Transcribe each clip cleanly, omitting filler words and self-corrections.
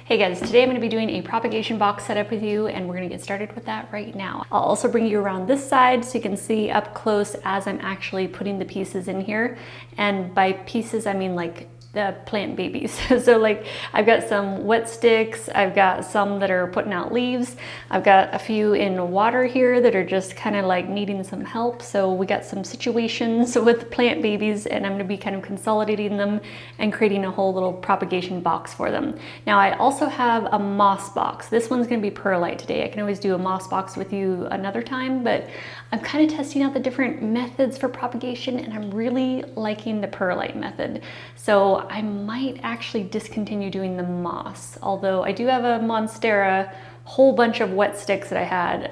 Hey guys, today I'm going to be doing a propagation box setup with you, and we're going to get started with that right now. I'll also bring you around this side so you can see up close as I'm actually putting the pieces in here. And by pieces, I mean like the plant babies. So like I've got some wet sticks, I've got some that are putting out leaves, I've got a few in water here that are just kind of like needing some help. So we got some situations with plant babies, and I'm going to be kind of consolidating them and creating a whole little propagation box for them. Now I also have a moss box. This one's going to be perlite today. I can always do a moss box with you another time, but I'm kind of testing out the different methods for propagation, and I'm really liking the perlite method. So I might actually discontinue doing the moss, although I do have a Monstera whole bunch of wet sticks that I had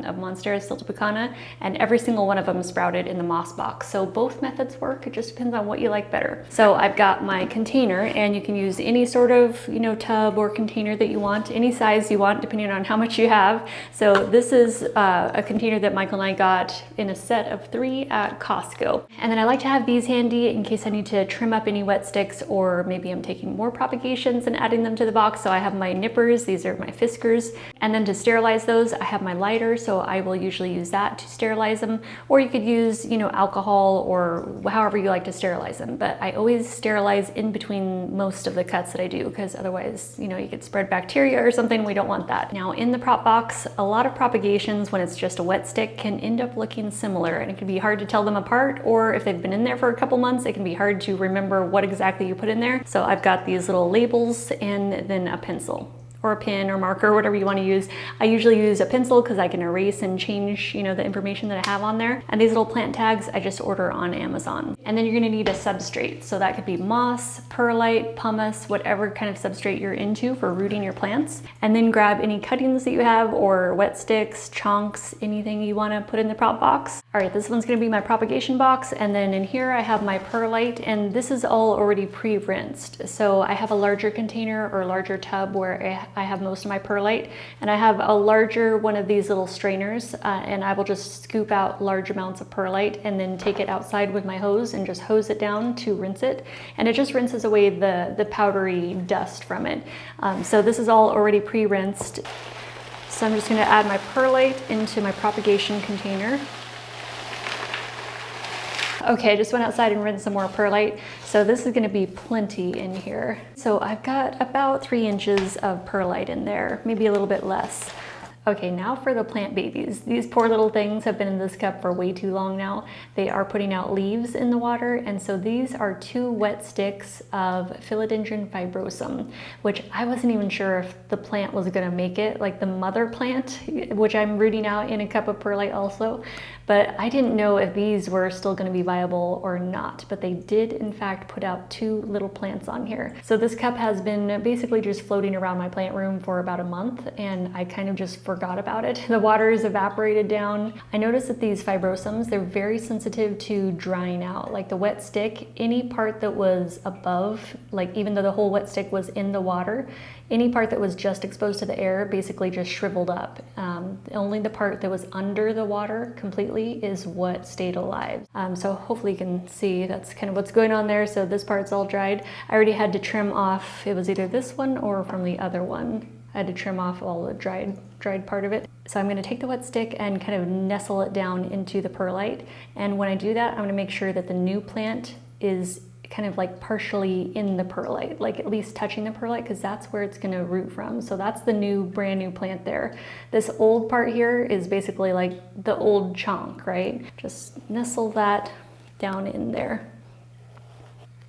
of Monstera Siltepecana, and every single one of them sprouted in the moss box. So both methods work. It just depends on what you like better. So I've got my container, and you can use any sort of, tub or container that you want, any size you want, depending on how much you have. So this is a container that Michael and I got in a set of 3 at Costco. And then I like to have these handy in case I need to trim up any wet sticks, or maybe I'm taking more propagations and adding them to the box. So I have my nippers, these are my fiskers. And then to sterilize those, I have my lighter, so I will usually use that to sterilize them. Or you could use, alcohol or however you like to sterilize them. But I always sterilize in between most of the cuts that I do, because otherwise, you could spread bacteria or something. We don't want that. Now in the prop box, a lot of propagations, when it's just a wet stick, can end up looking similar, and it can be hard to tell them apart, or if they've been in there for a couple months, it can be hard to remember what exactly you put in there. So I've got these little labels and then a pencil, or a pen or marker, whatever you want to use. I usually use a pencil because I can erase and change, the information that I have on there. And these little plant tags, I just order on Amazon. And then you're going to need a substrate. So that could be moss, perlite, pumice, whatever kind of substrate you're into for rooting your plants. And then grab any cuttings that you have, or wet sticks, chunks, anything you want to put in the prop box. All right, this one's going to be my propagation box. And then in here I have my perlite, and this is all already pre-rinsed. So I have a larger container or larger tub where I have most of my perlite, and I have a larger one of these little strainers, and I will just scoop out large amounts of perlite and then take it outside with my hose and just hose it down to rinse it, and it just rinses away the powdery dust from it. So this is all already pre-rinsed. So I'm just going to add my perlite into my propagation container. Okay, I just went outside and rinsed some more perlite. So this is going to be plenty in here. So I've got about 3 inches of perlite in there, maybe a little bit less. Okay, now for the plant babies. These poor little things have been in this cup for way too long now. They are putting out leaves in the water, and so these are 2 wet sticks of Philodendron Fibrosum, which I wasn't even sure if the plant was gonna make it, like the mother plant, which I'm rooting out in a cup of perlite also. But I didn't know if these were still gonna be viable or not, but they did in fact put out 2 little plants on here. So this cup has been basically just floating around my plant room for about a month, and I kind of just forgot about it. The water is evaporated down. I noticed that these fibrosums, they're very sensitive to drying out. Like the wet stick, any part that was above, like even though the whole wet stick was in the water, any part that was just exposed to the air basically just shriveled up. Only the part that was under the water completely is what stayed alive. So hopefully you can see that's kind of what's going on there. So this part's all dried. I already had to trim off, it was either this one or from the other one. I had to trim off all the dried part of it. So I'm going to take the wet stick and kind of nestle it down into the perlite. And when I do that, I'm going to make sure that the new plant is kind of like partially in the perlite, like at least touching the perlite, because that's where it's going to root from. So that's the brand new plant there. This old part here is basically like the old chunk, right? Just nestle that down in there.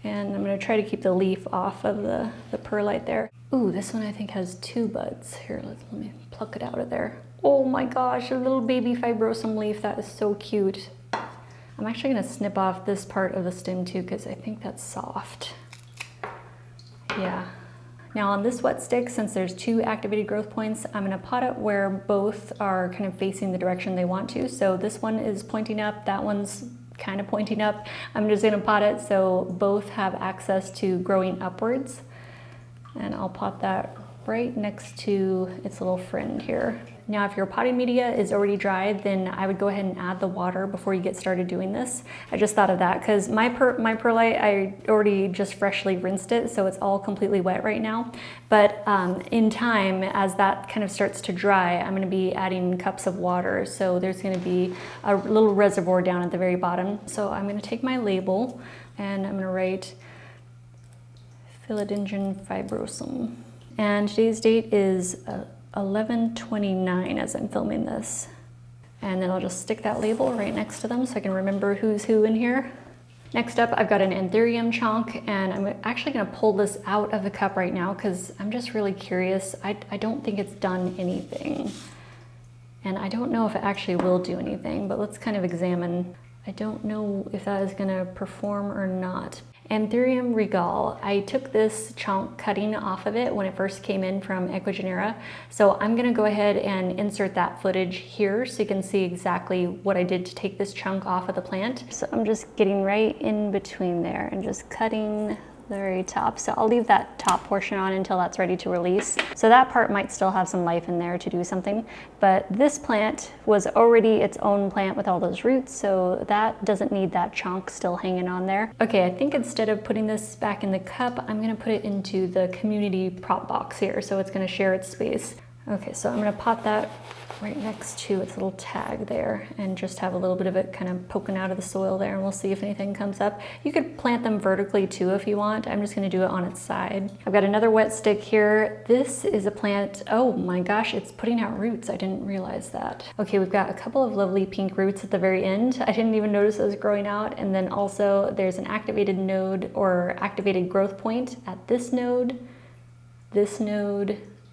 And I'm going to try to keep the leaf off of the perlite there. Ooh, this one I think has 2 buds. Here, let me pluck it out of there. Oh my gosh, a little baby fibrosum leaf. That is so cute. I'm actually going to snip off this part of the stem too, because I think that's soft. Yeah. Now on this wet stick, since there's 2 activated growth points, I'm going to pot it where both are kind of facing the direction they want to. So this one is pointing up, that one's kind of pointing up. I'm just going to pot it so both have access to growing upwards. And I'll pot that right next to its little friend here. Now, if your potting media is already dry, then I would go ahead and add the water before you get started doing this. I just thought of that because my perlite, I already just freshly rinsed it, so it's all completely wet right now. But in time, as that kind of starts to dry, I'm going to be adding cups of water. So there's going to be a little reservoir down at the very bottom. So I'm going to take my label and I'm going to write Philodendron Fibrosum. And today's date is 11/29 as I'm filming this. And then I'll just stick that label right next to them so I can remember who's who in here. Next up, I've got an Antherium Chunk, and I'm actually gonna pull this out of the cup right now because I'm just really curious. I don't think it's done anything. And I don't know if it actually will do anything, but let's kind of examine. I don't know if that is gonna perform or not. Anthurium Regale. I took this chunk cutting off of it when it first came in from Ecuagenera. So I'm gonna go ahead and insert that footage here so you can see exactly what I did to take this chunk off of the plant. So I'm just getting right in between there and just cutting the very top. So I'll leave that top portion on until that's ready to release. So that part might still have some life in there to do something, but this plant was already its own plant with all those roots, so that doesn't need that chunk still hanging on there. Okay, I think instead of putting this back in the cup, I'm gonna put it into the community prop box here, so it's gonna share its space. Okay, so I'm gonna pot that right next to its little tag there and just have a little bit of it kind of poking out of the soil there, and we'll see if anything comes up. You could plant them vertically too if you want. I'm just gonna do it on its side. I've got another wet stick here. This is a plant, oh my gosh, it's putting out roots. I didn't realize that. Okay, we've got a couple of lovely pink roots at the very end. I didn't even notice those growing out. And then also there's an activated node or activated growth point at this node,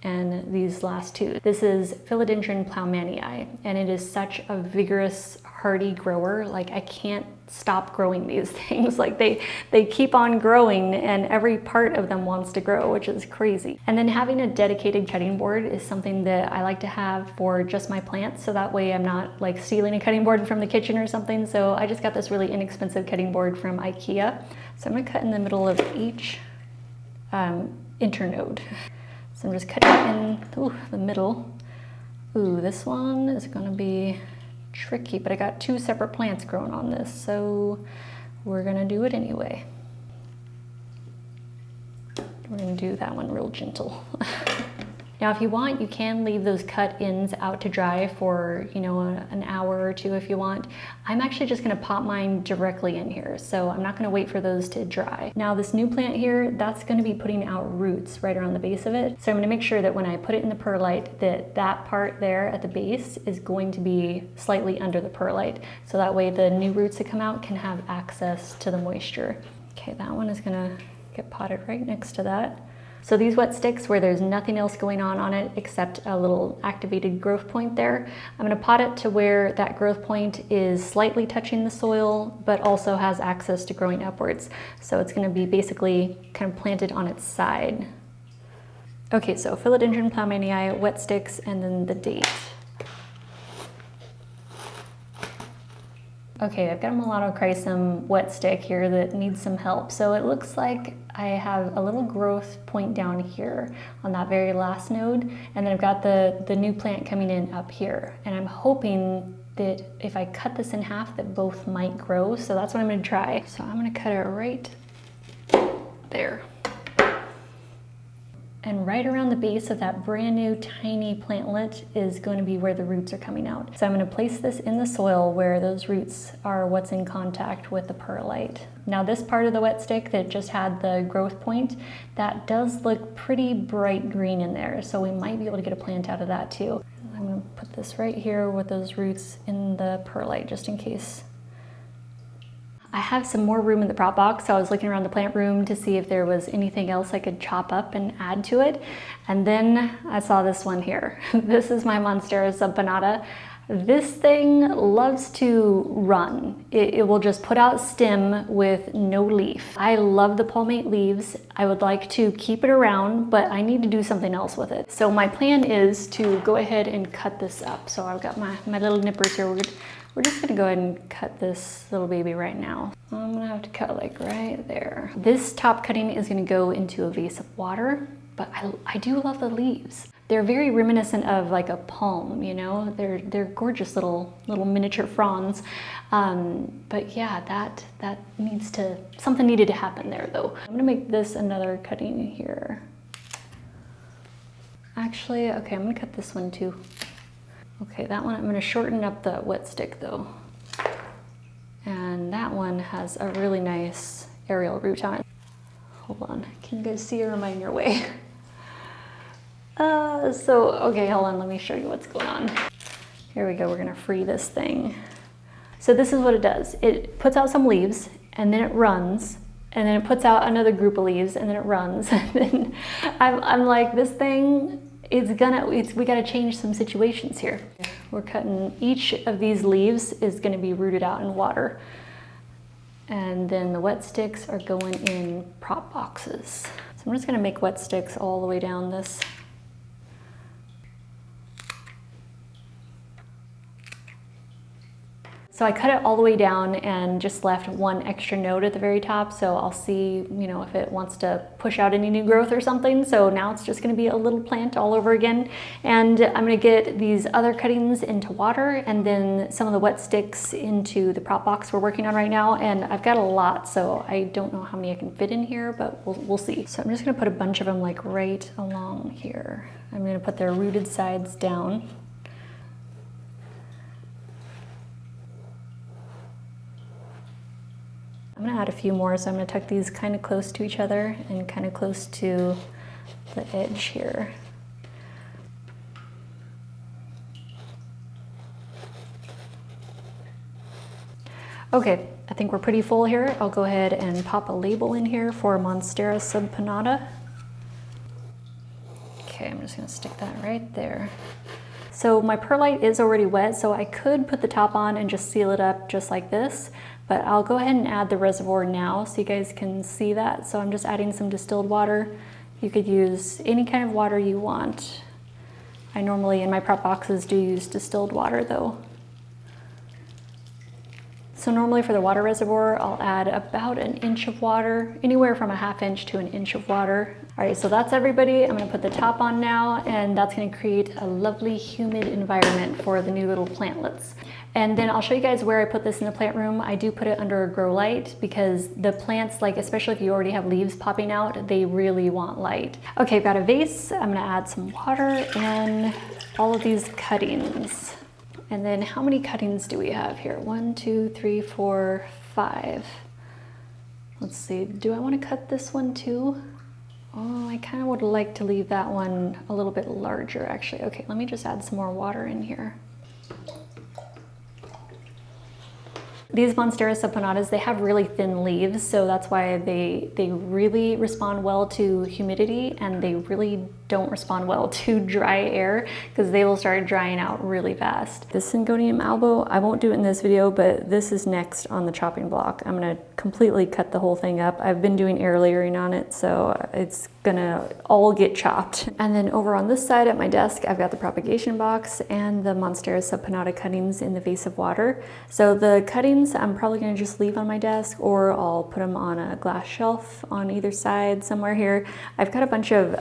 and these last two. This is Philodendron Plowmanii, and it is such a vigorous, hardy grower. Like, I can't stop growing these things. Like, they keep on growing, and every part of them wants to grow, which is crazy. And then having a dedicated cutting board is something that I like to have for just my plants, so that way I'm not like stealing a cutting board from the kitchen or something. So I just got this really inexpensive cutting board from IKEA. So I'm gonna cut in the middle of each internode. So I'm just cutting in the middle. Ooh, this one is gonna be tricky, but I got two separate plants growing on this, so we're gonna do it anyway. We're gonna do that one real gentle. Now, if you want, you can leave those cut ends out to dry for, you know, an hour or two if you want. I'm actually just gonna pop mine directly in here, so I'm not gonna wait for those to dry. Now, this new plant here, that's gonna be putting out roots right around the base of it. So I'm gonna make sure that when I put it in the perlite, that part there at the base is going to be slightly under the perlite. So that way the new roots that come out can have access to the moisture. Okay, that one is gonna get potted right next to that. So these wet sticks where there's nothing else going on it except a little activated growth point there, I'm gonna pot it to where that growth point is slightly touching the soil, but also has access to growing upwards. So it's gonna be basically kind of planted on its side. Okay, so Philodendron Ploughmanii, wet sticks, and then the date. Okay, I've got a Melanochrysum wet stick here that needs some help. So it looks like I have a little growth point down here on that very last node, and then I've got the new plant coming in up here. And I'm hoping that if I cut this in half that both might grow, so that's what I'm gonna try. So I'm gonna cut it right there. And right around the base of that brand new tiny plantlet is going to be where the roots are coming out. So I'm going to place this in the soil where those roots are what's in contact with the perlite. Now this part of the wet stick that just had the growth point, that does look pretty bright green in there, so we might be able to get a plant out of that too. I'm going to put this right here with those roots in the perlite just in case. I have some more room in the prop box, so I was looking around the plant room to see if there was anything else I could chop up and add to it. And then I saw this one here. This is my Monstera Subpinnata. This thing loves to run. It will just put out stem with no leaf. I love the palmate leaves. I would like to keep it around, but I need to do something else with it. So my plan is to go ahead and cut this up. So I've got my little nippers here. We're just gonna go ahead and cut this little baby right now. I'm gonna have to cut like right there. This top cutting is gonna go into a vase of water. but I do love the leaves. They're very reminiscent of like a palm, you know? They're gorgeous little miniature fronds. But yeah, that something needed to happen there though. I'm gonna make this another cutting here. Actually, okay, I'm gonna cut this one too. Okay, that one, I'm gonna shorten up the wet stick though. And that one has a really nice aerial root on it. Hold on, can you guys see or am I in your way? Okay, hold on, let me show you what's going on. Here we go, we're gonna free this thing. So this is what it does. It puts out some leaves, and then it runs, and then it puts out another group of leaves, and then it runs. And then I'm like, this thing, we gotta change some situations here. We're cutting, each of these leaves is gonna be rooted out in water. And then the wet sticks are going in prop boxes. So I'm just gonna make wet sticks all the way down this. So I cut it all the way down and just left one extra node at the very top. So I'll see, you know, if it wants to push out any new growth or something. So now it's just gonna be a little plant all over again. And I'm gonna get these other cuttings into water and then some of the wet sticks into the prop box we're working on right now. And I've got a lot, so I don't know how many I can fit in here, but we'll see. So I'm just gonna put a bunch of them like right along here. I'm gonna put their rooted sides down. I'm gonna add a few more, so I'm gonna tuck these kind of close to each other and kind of close to the edge here. Okay, I think we're pretty full here. I'll go ahead and pop a label in here for Monstera Subpinnata. Okay, I'm just gonna stick that right there. So my perlite is already wet, so I could put the top on and just seal it up just like this. But I'll go ahead and add the reservoir now so you guys can see that. So I'm just adding some distilled water. You could use any kind of water you want. I normally in my prop boxes do use distilled water though. So normally for the water reservoir, I'll add about an inch of water, anywhere from a ½ inch to an inch of water. All right, so that's everybody. I'm gonna put the top on now, and that's gonna create a lovely humid environment for the new little plantlets. And then I'll show you guys where I put this in the plant room. I do put it under a grow light because the plants, like especially if you already have leaves popping out, they really want light. Okay, I've got a vase. I'm gonna add some water and all of these cuttings. And then how many cuttings do we have here? 1, 2, 3, 4, 5. Let's see, do I want to cut this one too? Oh, I kind of would like to leave that one a little bit larger actually. Okay, let me just add some more water in here. These Monstera Subpinnatas, they have really thin leaves, so that's why they really respond well to humidity, and they really don't respond well to dry air because they will start drying out really fast. This Syngonium albo, I won't do it in this video, but this is next on the chopping block. I'm gonna completely cut the whole thing up. I've been doing air layering on it, so it's gonna all get chopped. And then over on this side at my desk, I've got the propagation box and the Monstera Subpinnata cuttings in the vase of water. So the cuttings I'm probably gonna just leave on my desk, or I'll put them on a glass shelf on either side somewhere here. I've got a bunch of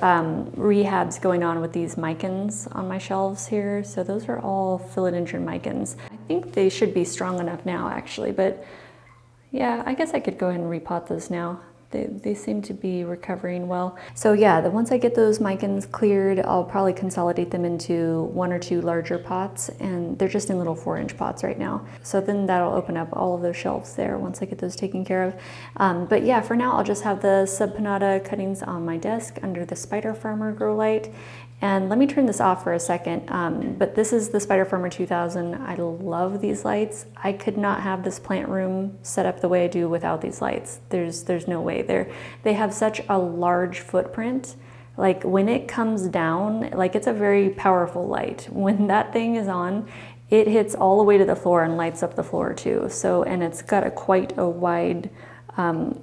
rehabs going on with these micans on my shelves here. So those are all philodendron micans. I think they should be strong enough now actually, but yeah, I guess I could go ahead and repot those now. They seem to be recovering well. So yeah, once I get those micans cleared, I'll probably consolidate them into 1 or 2 larger pots, and they're just in little 4-inch pots right now. So then that'll open up all of those shelves there once I get those taken care of. But yeah, for now, I'll just have the Subpinnata cuttings on my desk under the Spider Farmer Grow Light. And let me turn this off for a second, but this is the Spider Farmer 2000. I love these lights. I could not have this plant room set up the way I do without these lights. There's no way. They have such a large footprint. Like when it comes down, like it's a very powerful light. When that thing is on, it hits all the way to the floor and lights up the floor too. So, and it's got quite a wide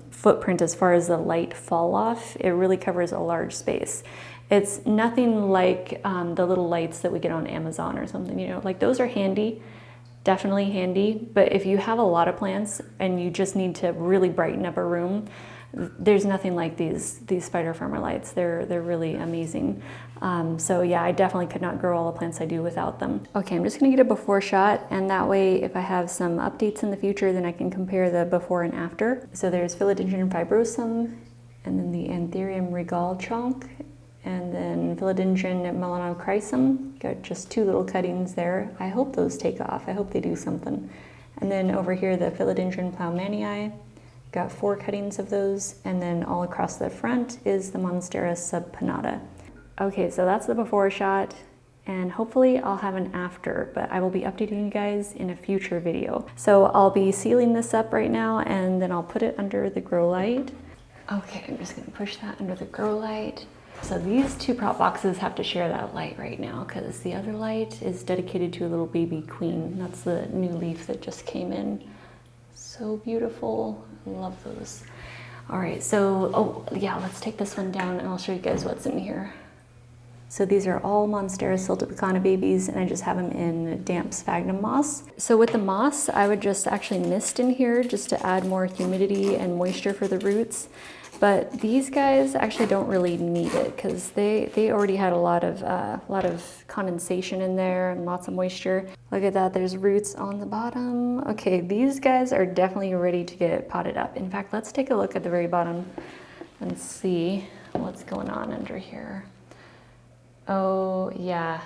footprint as far as the light fall off. It really covers a large space. It's nothing like the little lights that we get on Amazon or something, you know, like those are handy, definitely handy. But if you have a lot of plants and you just need to really brighten up a room, there's nothing like these spider farmer lights. They're really amazing. So yeah, I definitely could not grow all the plants I do without them. Okay, I'm just gonna get a before shot, and that way if I have some updates in the future, then I can compare the before and after. So there's Philodendron Fibrosum, and then the Antherium Regal chunk, and then Philodendron Melanochrysum. Got just 2 little cuttings there. I hope those take off. I hope they do something. And then over here, the Philodendron Plowmanii. Got 4 cuttings of those. And then all across the front is the Monstera Subpinnata. Okay, so that's the before shot. And hopefully I'll have an after, but I will be updating you guys in a future video. So I'll be sealing this up right now, and then I'll put it under the grow light. Okay, I'm just gonna push that under the grow light. So these 2 prop boxes have to share that light right now because the other light is dedicated to a little baby queen. That's the new leaf that just came in. So beautiful, I love those. All right, so, oh yeah, let's take this one down and I'll show you guys what's in here. So these are all Monstera Siltepecana babies, and I just have them in damp sphagnum moss. So with the moss, I would just actually mist in here just to add more humidity and moisture for the roots. But these guys actually don't really need it because they already had a lot of condensation in there and lots of moisture. Look at that, there's roots on the bottom. Okay, these guys are definitely ready to get potted up. In fact, let's take a look at the very bottom and see what's going on under here. Oh yeah,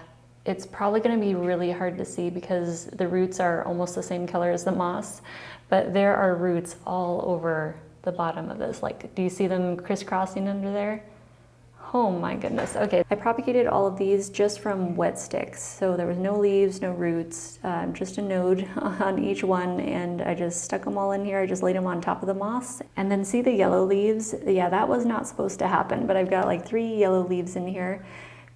it's probably going to be really hard to see because the roots are almost the same color as the moss, but there are roots all over the bottom of this. Like, do you see them crisscrossing under there? Oh my goodness. Okay, I propagated all of these just from wet sticks. So there was no leaves, no roots, just a node on each one, and I just stuck them all in here. I just laid them on top of the moss. And then see the yellow leaves? Yeah, that was not supposed to happen, but I've got like 3 yellow leaves in here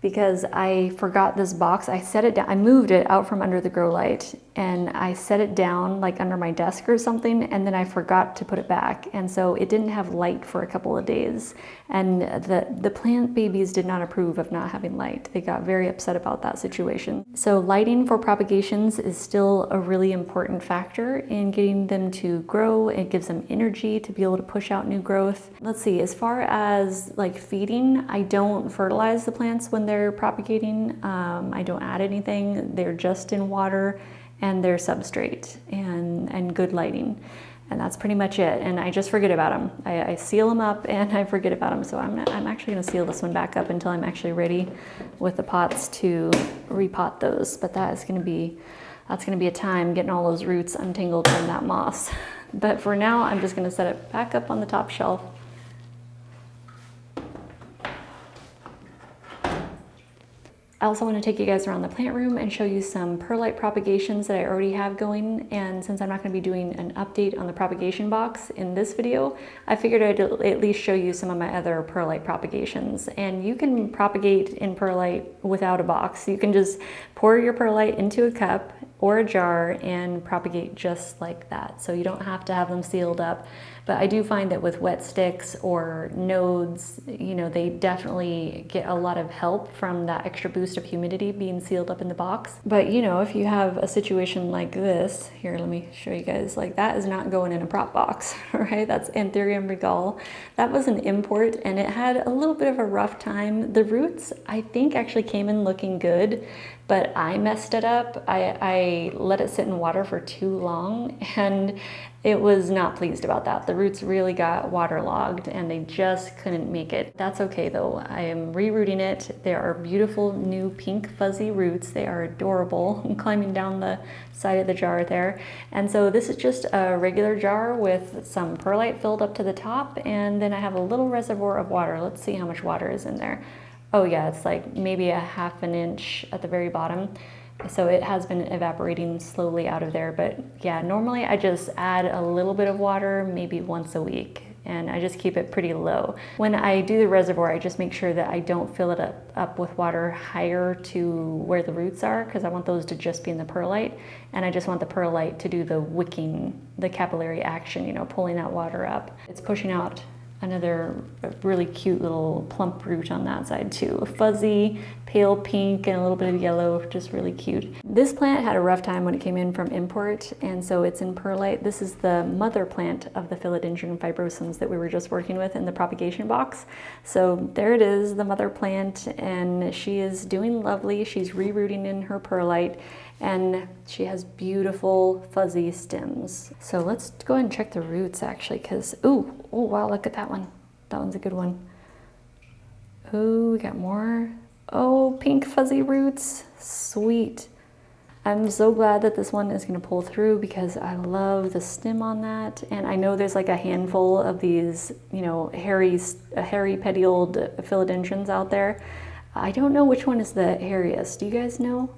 because I forgot this box. I set it down, I moved it out from under the grow light, and I set it down like under my desk or something, and then I forgot to put it back. And so it didn't have light for a couple of days. And the plant babies did not approve of not having light. They got very upset about that situation. So lighting for propagations is still a really important factor in getting them to grow. It gives them energy to be able to push out new growth. Let's see, as far as like feeding, I don't fertilize the plants when they're propagating. I don't add anything. They're just in water and their substrate and good lighting. And that's pretty much it. And I just forget about them. I seal them up and I forget about them. So I'm actually gonna seal this one back up until I'm actually ready with the pots to repot those. But that's gonna be a time getting all those roots untangled from that moss. But for now, I'm just gonna set it back up on the top shelf. I also want to take you guys around the plant room and show you some perlite propagations that I already have going. And since I'm not going to be doing an update on the propagation box in this video, I figured I'd at least show you some of my other perlite propagations. And you can propagate in perlite without a box. You can just pour your perlite into a cup or a jar and propagate just like that. So you don't have to have them sealed up. But I do find that with wet sticks or nodes, you know, they definitely get a lot of help from that extra boost of humidity being sealed up in the box. But you know, if you have a situation like this, here, let me show you guys, like that is not going in a prop box, right? That's Anthurium Regale. That was an import and it had a little bit of a rough time. The roots, I think, actually came in looking good, but I messed it up. I let it sit in water for too long and it was not pleased about that. The roots really got waterlogged and they just couldn't make it. That's okay though. I am rerooting it. There are beautiful new pink fuzzy roots. They are adorable. I'm climbing down the side of the jar there. And so this is just a regular jar with some perlite filled up to the top, and then I have a little reservoir of water. Let's see how much water is in there. Oh yeah, it's like maybe a ½ an inch at the very bottom. So it has been evaporating slowly out of there, but yeah, normally I just add a little bit of water maybe once a week, and I just keep it pretty low. When I do the reservoir, I just make sure that I don't fill it up with water higher to where the roots are, because I want those to just be in the perlite, and I just want the perlite to do the wicking, the capillary action, you know, pulling that water up. It's pushing out another really cute little plump root on that side too. Fuzzy, pale pink, and a little bit of yellow, just really cute. This plant had a rough time when it came in from import, and so it's in Perlite. This is the mother plant of the Philodendron Fibrosums that we were just working with in the propagation box. So there it is, the mother plant, and she is doing lovely. She's rerooting in her Perlite, and she has beautiful fuzzy stems. So let's go ahead and check the roots actually, because, oh wow, look at that one. That one's a good one. Oh, we got more. Oh, pink fuzzy roots, sweet. I'm so glad that this one is gonna pull through because I love the stem on that. And I know there's like a handful of these, you know, hairy petioled philodendrons out there. I don't know which one is the hairiest. Do you guys know?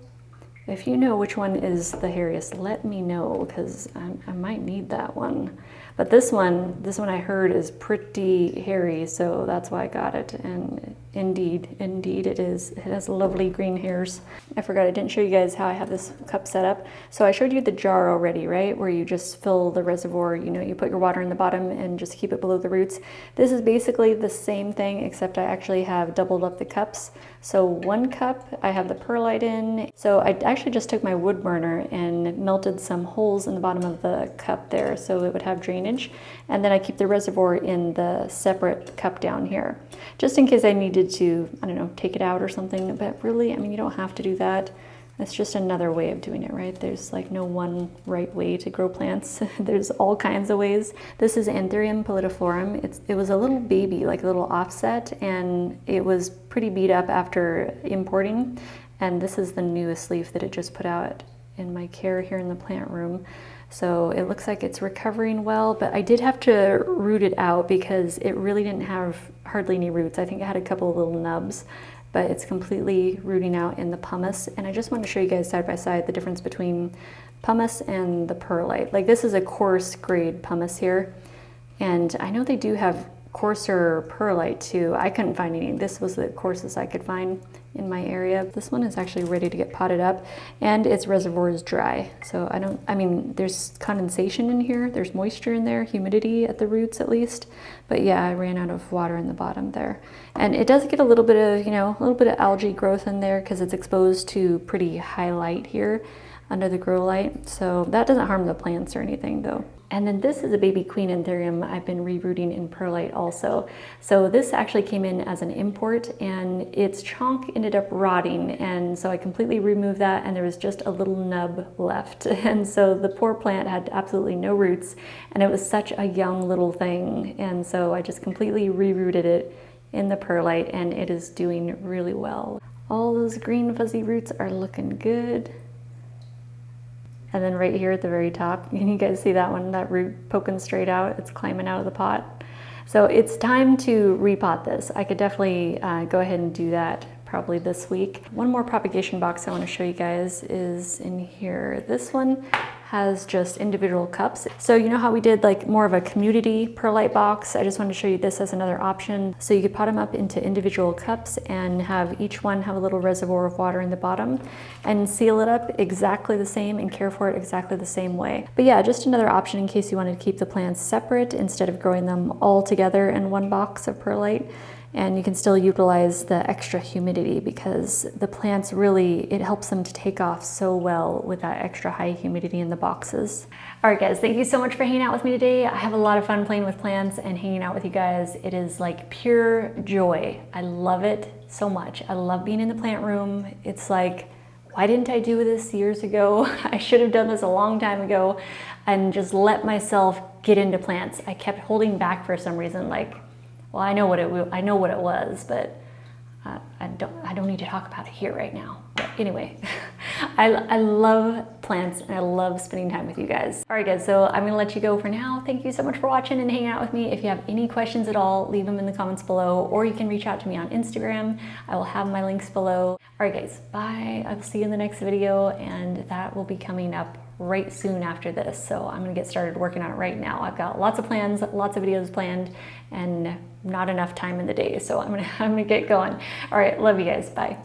If you know which one is the hairiest, let me know, because I might need that one. But this one I heard is pretty hairy, so that's why I got it. And indeed it is. It has lovely green hairs. I forgot I didn't show you guys how I have this cup set up. So I showed you the jar already, right? Where you just fill the reservoir, you know, you put your water in the bottom and just keep it below the roots. This is basically the same thing, except I actually have doubled up the cups. So 1 cup, I have the perlite in. So I actually just took my wood burner and melted some holes in the bottom of the cup there so it would have drainage. And then I keep the reservoir in the separate cup down here, just in case I needed to, I don't know, take it out or something. But really, I mean, you don't have to do that. It's just another way of doing it, right? There's like no one right way to grow plants. There's all kinds of ways. This is Antherium Politiforum. It was a little baby, like a little offset, and it was pretty beat up after importing. And this is the newest leaf that it just put out in my care here in the plant room. So it looks like it's recovering well, but I did have to root it out because it really didn't have hardly any roots. I think it had a couple of little nubs, but it's completely rooting out in the pumice. And I just want to show you guys side by side the difference between pumice and the perlite. Like, this is a coarse grade pumice here, and I know they do have coarser perlite too. I couldn't find any. This was the coarsest I could find in my area. This one is actually ready to get potted up, and its reservoir is dry. So I mean, there's condensation in here, there's moisture in there, humidity at the roots at least. But yeah, I ran out of water in the bottom there. And it does get a little bit of, you know, a little bit of algae growth in there because it's exposed to pretty high light here under the grow light. So that doesn't harm the plants or anything though. And then this is a baby queen anthurium I've been rerooting in perlite also. So this actually came in as an import, and its chunk ended up rotting, and so I completely removed that, and there was just a little nub left. And so the poor plant had absolutely no roots, and it was such a young little thing, and so I just completely rerooted it in the perlite, and it is doing really well. All those green fuzzy roots are looking good. And then right here at the very top, can you guys see that one, that root poking straight out? It's climbing out of the pot. So it's time to repot this. I could definitely go ahead and do that probably this week. One more propagation box I want to show you guys is in here. This one has just individual cups. So you know how we did like more of a community perlite box? I just wanted to show you this as another option. So you could pot them up into individual cups and have each one have a little reservoir of water in the bottom and seal it up exactly the same and care for it exactly the same way. But yeah, just another option in case you wanted to keep the plants separate instead of growing them all together in one box of perlite. And you can still utilize the extra humidity because the plants really, it helps them to take off so well with that extra high humidity in the boxes. All right guys, thank you so much for hanging out with me today. I have a lot of fun playing with plants and hanging out with you guys. It is like pure joy. I love it so much. I love being in the plant room. It's like, why didn't I do this years ago? I should have done this a long time ago and just let myself get into plants. I kept holding back for some reason, like, well, I know what it was, but I don't need to talk about it here right now. But anyway, I love plants and I love spending time with you guys. All right guys, so I'm gonna let you go for now. Thank you so much for watching and hanging out with me. If you have any questions at all, leave them in the comments below, or you can reach out to me on Instagram. I will have my links below. All right guys, bye. I'll see you in the next video, and that will be coming up right soon after this. So I'm gonna get started working on it right now. I've got lots of plans, lots of videos planned, and not enough time in the day. So I'm gonna get going. All right, love you guys, bye.